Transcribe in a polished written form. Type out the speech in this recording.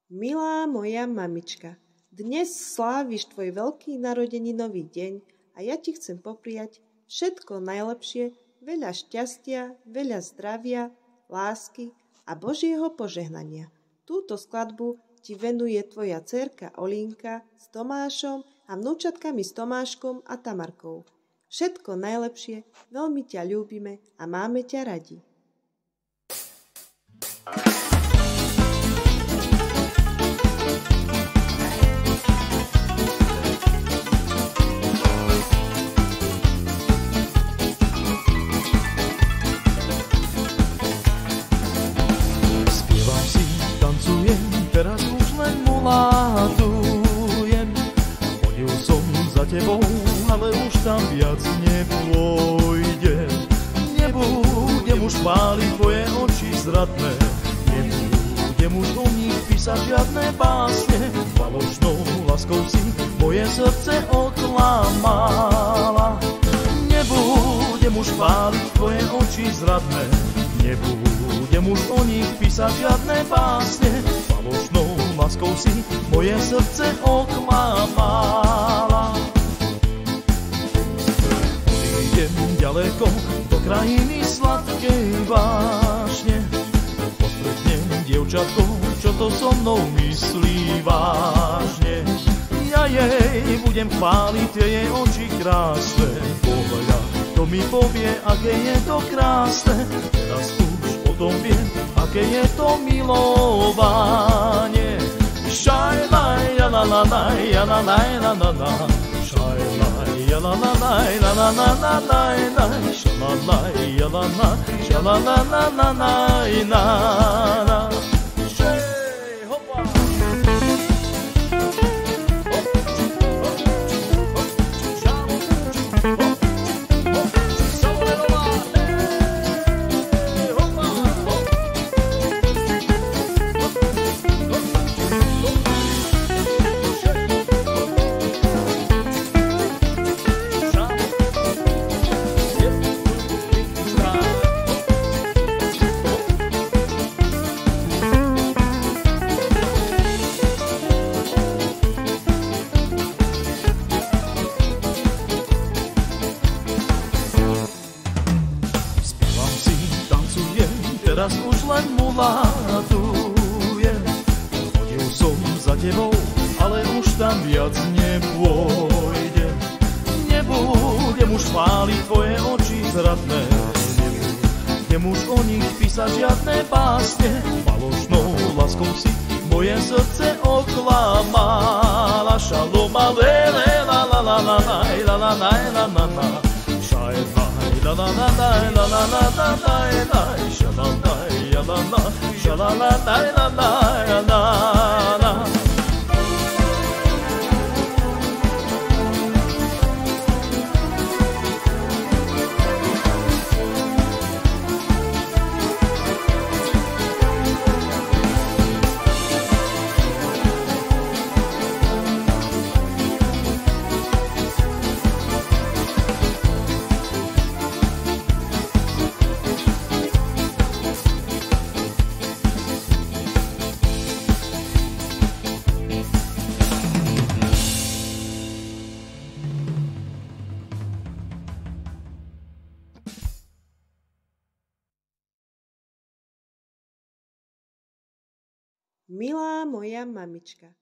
Milá moja mamička, dnes sláviš tvoj veľký narodeninový deň a ja ti chcem popriať všetko najlepšie, veľa šťastia, veľa zdravia, lásky a Božieho požehnania. Túto skladbu ti venuje tvoja dcérka Olinka s Tomášom a vnúčatkami s Tomáškom a Tamarkou. Všetko najlepšie, veľmi ťa ľúbime a máme ťa radi. Spievam si, tancujem, teraz už len mulátujem. Chodil som za tebou, ale už tam viac nepôjdem. Nebudem už páliť tvoje oči zradné, nebudem už o nich písať žiadne básne. Falošnou láskou si moje srdce oklamala. Nebudem už páliť tvoje oči zradné, nebudem už o nich písať žiadne básne. Falošnou láskou si moje srdce oklamala. Idem ďaleko do krajiny sladkej vášne, postretnem dievčatko, čo to so mnou myslí vážne. Ja jej budem chváliť tie jej oči krásne, pohľad to mi povie, aké je to krásne. Teraz už o tom viem, aké je to milovanie. Šajlaj, la la la la, ja la la la la la. Šajlaj, ja la la la la la la la la la. Šalalaj, ja la la, šalala la la la la la. Šej, hopa. Teraz už len mulátujem. Chodil som za tebou, ale už tam viac nepôjdem. Nebudem už chváliť tvoje oči zradné, nebudem už o nich písať žiadne básne. Falošnou láskou si moje srdce oklamala. Šaloma lele la la la la la la la la la la la. La la la la la la la la la la. Shalala ya la la, shalala la la la la la. Milá moja mamička,